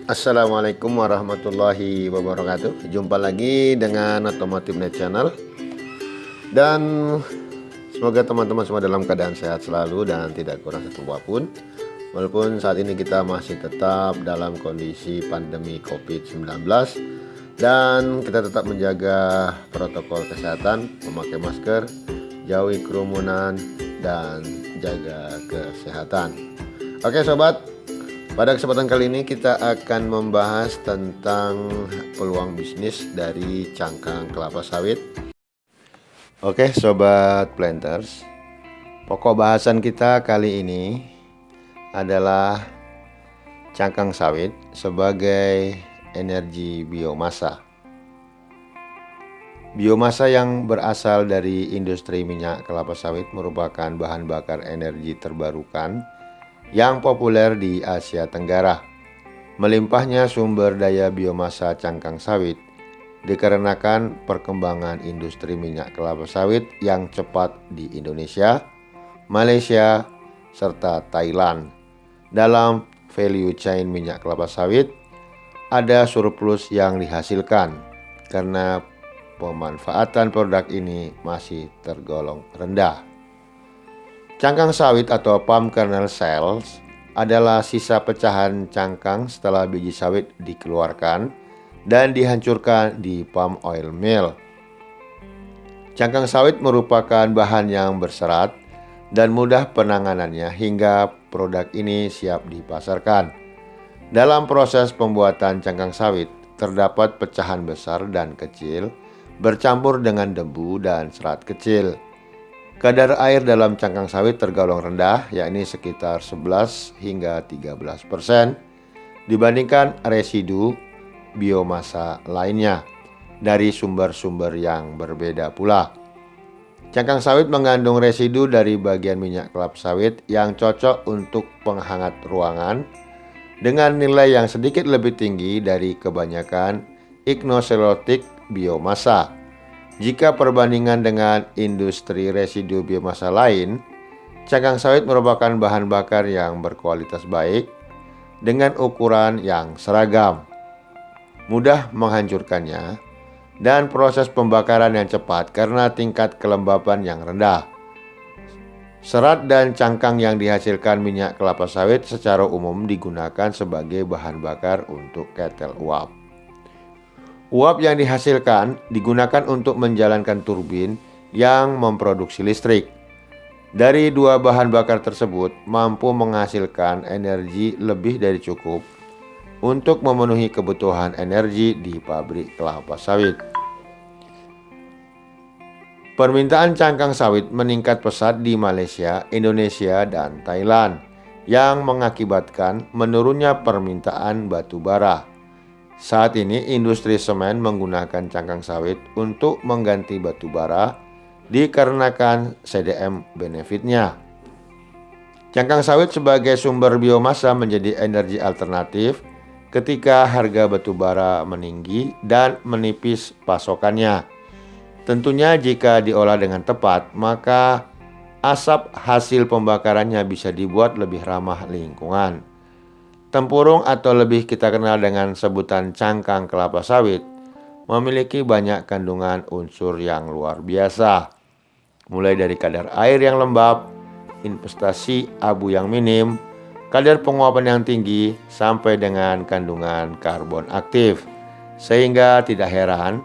Assalamualaikum warahmatullahi wabarakatuh. Jumpa lagi dengan Otomotif Net Channel. Dan semoga teman-teman semua dalam keadaan sehat selalu dan tidak kurang satu apapun. Walaupun saat ini kita masih tetap dalam kondisi pandemi COVID-19, dan kita tetap menjaga protokol kesehatan, memakai masker, jauhi kerumunan, dan jaga kesehatan. Oke sobat, pada kesempatan kali ini kita akan membahas tentang peluang bisnis dari cangkang kelapa sawit. Oke sobat planters, pokok bahasan kita kali ini adalah cangkang sawit sebagai energi biomasa. Biomasa yang berasal dari industri minyak kelapa sawit merupakan bahan bakar energi terbarukan yang populer di Asia Tenggara. Melimpahnya sumber daya biomasa cangkang sawit dikarenakan perkembangan industri minyak kelapa sawit yang cepat di Indonesia, Malaysia, serta Thailand. Dalam value chain minyak kelapa sawit, ada surplus yang dihasilkan karena pemanfaatan produk ini masih tergolong rendah. Cangkang sawit atau palm kernel cells adalah sisa pecahan cangkang setelah biji sawit dikeluarkan dan dihancurkan di palm oil mill. Cangkang sawit merupakan bahan yang berserat dan mudah penanganannya hingga produk ini siap dipasarkan. Dalam proses pembuatan cangkang sawit, terdapat pecahan besar dan kecil bercampur dengan debu dan serat kecil. Kadar air dalam cangkang sawit tergolong rendah, yakni sekitar 11 hingga 13% dibandingkan residu biomasa lainnya dari sumber-sumber yang berbeda pula. Cangkang sawit mengandung residu dari bagian minyak kelapa sawit yang cocok untuk penghangat ruangan dengan nilai yang sedikit lebih tinggi dari kebanyakan ignocellulosic biomasa. Jika perbandingan dengan industri residu biomasa lain, cangkang sawit merupakan bahan bakar yang berkualitas baik dengan ukuran yang seragam, mudah menghancurkannya, dan proses pembakaran yang cepat karena tingkat kelembapan yang rendah. Serat dan cangkang yang dihasilkan minyak kelapa sawit secara umum digunakan sebagai bahan bakar untuk ketel uap. Uap yang dihasilkan digunakan untuk menjalankan turbin yang memproduksi listrik. Dari dua bahan bakar tersebut mampu menghasilkan energi lebih dari cukup untuk memenuhi kebutuhan energi di pabrik kelapa sawit. Permintaan cangkang sawit meningkat pesat di Malaysia, Indonesia, dan Thailand yang mengakibatkan menurunnya permintaan batu bara. Saat ini industri semen menggunakan cangkang sawit untuk mengganti batu bara dikarenakan CDM benefitnya. Cangkang sawit sebagai sumber biomasa menjadi energi alternatif ketika harga batu bara meninggi dan menipis pasokannya. Tentunya jika diolah dengan tepat, maka asap hasil pembakarannya bisa dibuat lebih ramah lingkungan. Tempurung atau lebih kita kenal dengan sebutan cangkang kelapa sawit memiliki banyak kandungan unsur yang luar biasa. Mulai dari kadar air yang lembab, investasi abu yang minim, kadar penguapan yang tinggi, sampai dengan kandungan karbon aktif. Sehingga tidak heran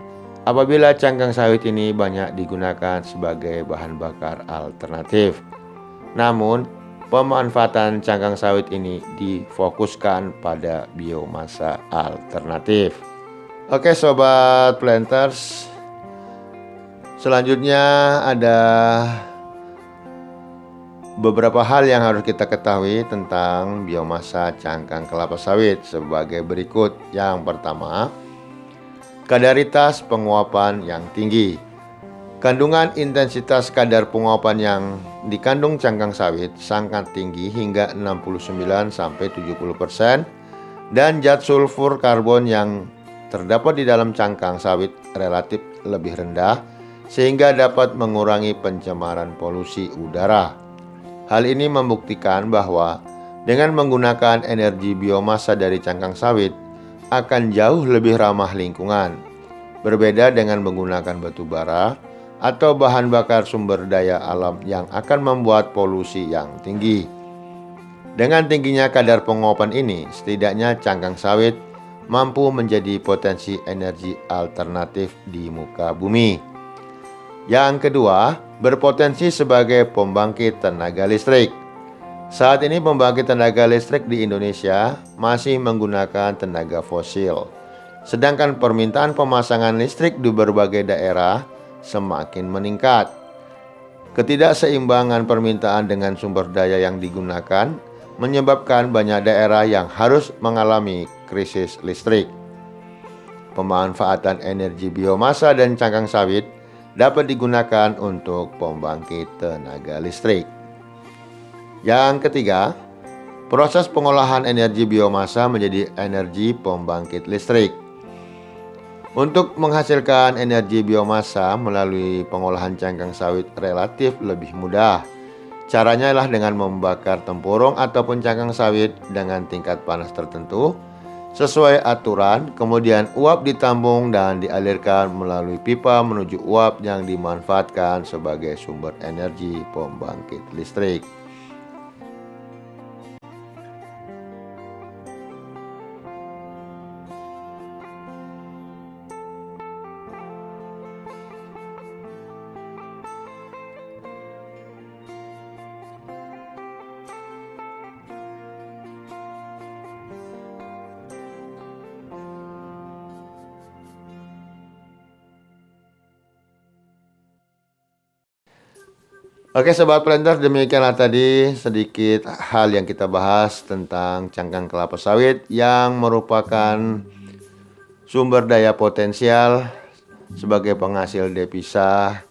apabila cangkang sawit ini banyak digunakan sebagai bahan bakar alternatif. Namun, pemanfaatan cangkang sawit ini difokuskan pada biomasa alternatif. Oke sobat planters, selanjutnya ada beberapa hal yang harus kita ketahui tentang biomasa cangkang kelapa sawit sebagai berikut. Yang pertama, kadaritas penguapan yang tinggi. Kandungan intensitas kadar penguapan yang dikandung cangkang sawit sangat tinggi hingga 69-70%, dan zat sulfur karbon yang terdapat di dalam cangkang sawit relatif lebih rendah sehingga dapat mengurangi pencemaran polusi udara. Hal ini membuktikan bahwa dengan menggunakan energi biomasa dari cangkang sawit akan jauh lebih ramah lingkungan, berbeda dengan menggunakan batu bara atau bahan bakar sumber daya alam yang akan membuat polusi yang tinggi. Dengan tingginya kadar penguapan ini, setidaknya cangkang sawit mampu menjadi potensi energi alternatif di muka bumi. Yang kedua, berpotensi sebagai pembangkit tenaga listrik. Saat ini pembangkit tenaga listrik di Indonesia masih menggunakan tenaga fosil, sedangkan permintaan pemasangan listrik di berbagai daerah semakin meningkat. Ketidakseimbangan permintaan dengan sumber daya yang digunakan menyebabkan banyak daerah yang harus mengalami krisis listrik. Pemanfaatan energi biomasa dan cangkang sawit dapat digunakan untuk pembangkit tenaga listrik. Yang ketiga, proses pengolahan energi biomasa menjadi energi pembangkit listrik. Untuk menghasilkan energi biomasa melalui pengolahan cangkang sawit relatif lebih mudah. Caranya adalah dengan membakar tempurung ataupun cangkang sawit dengan tingkat panas tertentu sesuai aturan, kemudian uap ditampung dan dialirkan melalui pipa menuju uap yang dimanfaatkan sebagai sumber energi pembangkit listrik. Oke Sobat Planter, demikianlah tadi sedikit hal yang kita bahas tentang cangkang kelapa sawit yang merupakan sumber daya potensial sebagai penghasil devisa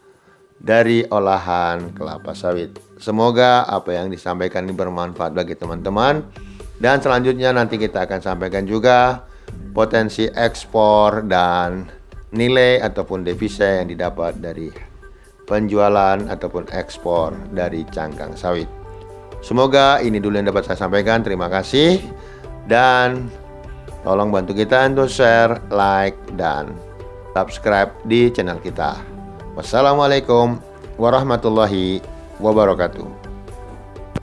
dari olahan kelapa sawit. Semoga apa yang disampaikan ini bermanfaat bagi teman-teman. Dan selanjutnya nanti kita akan sampaikan juga potensi ekspor dan nilai ataupun devisa yang didapat dari penjualan ataupun ekspor dari cangkang sawit. Semoga ini dulu yang dapat saya sampaikan. Terima kasih dan tolong bantu kita untuk share, like, dan subscribe di channel kita. Wassalamualaikum warahmatullahi wabarakatuh.